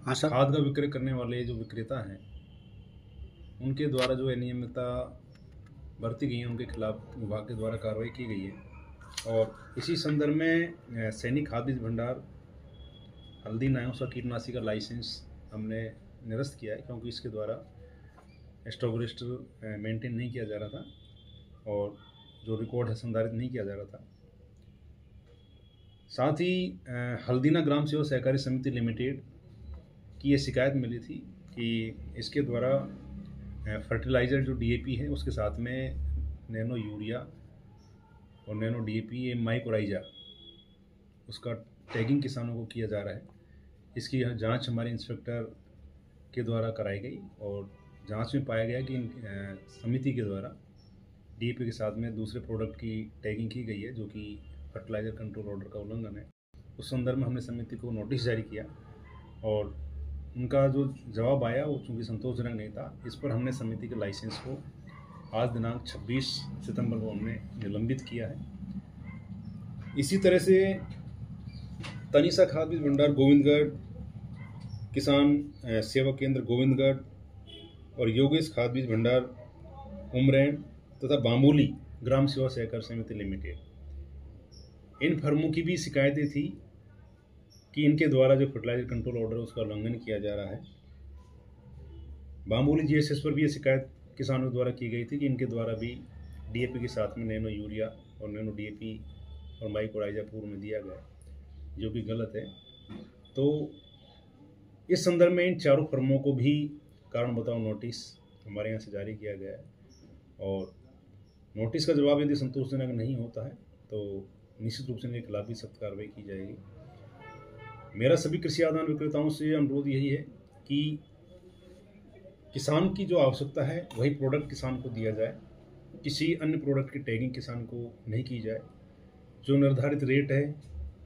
हाँ सर। खाद का विक्रय करने वाले जो विक्रेता हैं उनके द्वारा जो अनियमितता बरती गई है उनके खिलाफ विभाग के द्वारा कार्रवाई की गई है। और इसी संदर्भ में सैनिक खाद्य बीज भंडार हल्दी नायों का कीटनाशी का लाइसेंस हमने निरस्त किया है, क्योंकि इसके द्वारा स्टॉक रजिस्टर मेंटेन नहीं किया जा रहा था और जो रिकॉर्ड है संधारित नहीं किया जा रहा था। साथ ही हल्दीना ग्राम सेवा सहकारी समिति लिमिटेड की ये शिकायत मिली थी कि इसके द्वारा फर्टिलाइज़र जो डीएपी है उसके साथ में नैनो यूरिया और नैनो डीएपी ये माइक्रोराइजा उसका टैगिंग किसानों को किया जा रहा है। इसकी जांच हमारे इंस्पेक्टर के द्वारा कराई गई और जांच में पाया गया कि समिति के द्वारा डीएपी के साथ में दूसरे प्रोडक्ट की टैगिंग की गई है, जो कि फर्टिलाइज़र कंट्रोल ऑर्डर का उल्लंघन है। उस संदर्भ में हमने समिति को नोटिस जारी किया और उनका जो जवाब आया वो चूँकि संतोषजनक नहीं था, इस पर हमने समिति के लाइसेंस को आज दिनांक 26 सितंबर को हमने निलंबित किया है। इसी तरह से तनिषा खाद्य बीज भंडार गोविंदगढ़, किसान सेवा केंद्र गोविंदगढ़ और योगेश खाद्य बीज भंडार उमरैन तथा बामोली ग्राम सेवा सहकारी समिति लिमिटेड, इन फर्मों की भी शिकायतें थी कि इनके द्वारा जो फर्टिलाइजर कंट्रोल ऑर्डर है उसका उल्लंघन किया जा रहा है। बामोली जीएसएस पर भी ये शिकायत किसानों द्वारा की गई थी कि इनके द्वारा भी डीएपी के साथ में नैनो यूरिया और नैनो डीएपी और माइक्रोराइजा पूर्व में दिया गया, जो कि गलत है। तो इस संदर्भ में इन चारों फर्मों को भी कारण बताओ नोटिस हमारे यहाँ से जारी किया गया है और नोटिस का जवाब यदि संतोषजनक नहीं होता है तो निश्चित रूप से इनके खिलाफ भी सख्त कार्रवाई की जाएगी। मेरा सभी कृषि आदान विक्रेताओं से अनुरोध यही है कि किसान की जो आवश्यकता है वही प्रोडक्ट किसान को दिया जाए, किसी अन्य प्रोडक्ट की टैगिंग किसान को नहीं की जाए। जो निर्धारित रेट है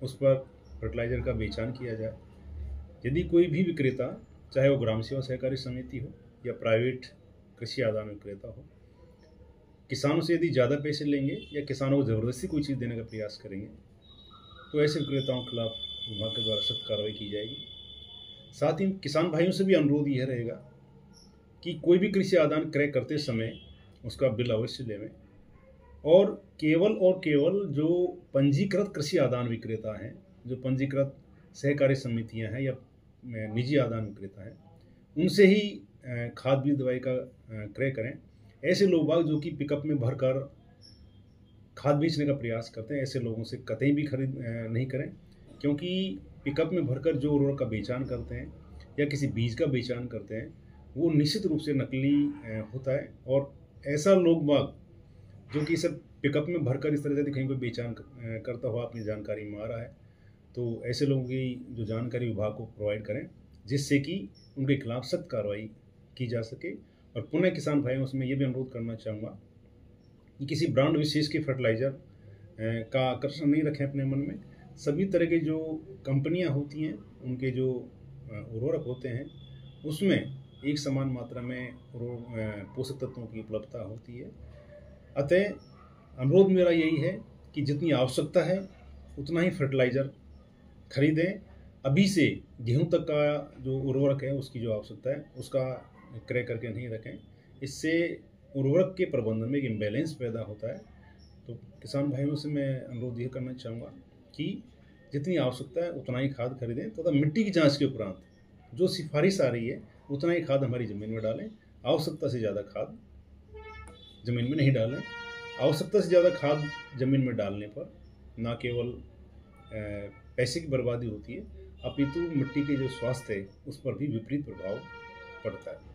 उस पर फर्टिलाइज़र का बेचान किया जाए। यदि कोई भी विक्रेता, चाहे वो ग्राम सेवा सहकारी समिति हो या प्राइवेट कृषि आदान विक्रेता हो, किसानों से यदि ज़्यादा पैसे लेंगे या किसानों को ज़बरदस्ती कोई चीज़ देने का प्रयास करेंगे तो ऐसे विक्रेताओं के खिलाफ विभाग के द्वारा सख्त कार्रवाई की जाएगी। साथ ही किसान भाइयों से भी अनुरोध यह रहेगा कि कोई भी कृषि आदान क्रय करते समय उसका बिल अवश्य लेवें और केवल जो पंजीकृत कृषि आदान विक्रेता हैं, जो पंजीकृत सहकारी समितियां हैं या निजी आदान विक्रेता हैं, उनसे ही खाद बीज दवाई का क्रय करें। ऐसे लोग बाग जो कि पिकअप में भरकर खाद बेचने का प्रयास करते हैं, ऐसे लोगों से कतई भी खरीद नहीं करें, क्योंकि पिकअप में भरकर जो उर्वरक का बेचान करते हैं या किसी बीज का बेचान करते हैं वो निश्चित रूप से नकली होता है। और ऐसा लोग बाग जो कि सब पिकअप में भरकर इस तरह से कहीं कोई बेचान करता हुआ अपनी जानकारी में आ रहा है, तो ऐसे लोगों की जो जानकारी विभाग को प्रोवाइड करें, जिससे कि उनके खिलाफ सख्त कार्रवाई की जा सके। और पुनः किसान भाइयों से मैं ये भी अनुरोध करना चाहूँगा कि किसी ब्रांड विशेष के फर्टिलाइज़र का आकर्षण नहीं रखें अपने मन में। सभी तरह के जो कंपनियां होती हैं उनके जो उर्वरक होते हैं उसमें एक समान मात्रा में पोषक तत्वों की उपलब्धता होती है। अतः अनुरोध मेरा यही है कि जितनी आवश्यकता है उतना ही फर्टिलाइज़र खरीदें। अभी से गेहूं तक का जो उर्वरक है उसकी जो आवश्यकता है उसका क्रय करके नहीं रखें, इससे उर्वरक के प्रबंधन में एक इम्बैलेंस पैदा होता है। तो किसान भाइयों से मैं अनुरोध यह करना चाहूँगा कि जितनी आवश्यकता है उतना ही खाद खरीदें तथा मिट्टी की जांच के उपरांत जो सिफारिश आ रही है उतना ही खाद हमारी ज़मीन में डालें। आवश्यकता से ज़्यादा खाद ज़मीन में नहीं डालें। आवश्यकता से ज़्यादा खाद ज़मीन में डालने पर न केवल पैसे की बर्बादी होती है, अपितु मिट्टी के जो स्वास्थ्य है उस पर भी विपरीत प्रभाव पड़ता है।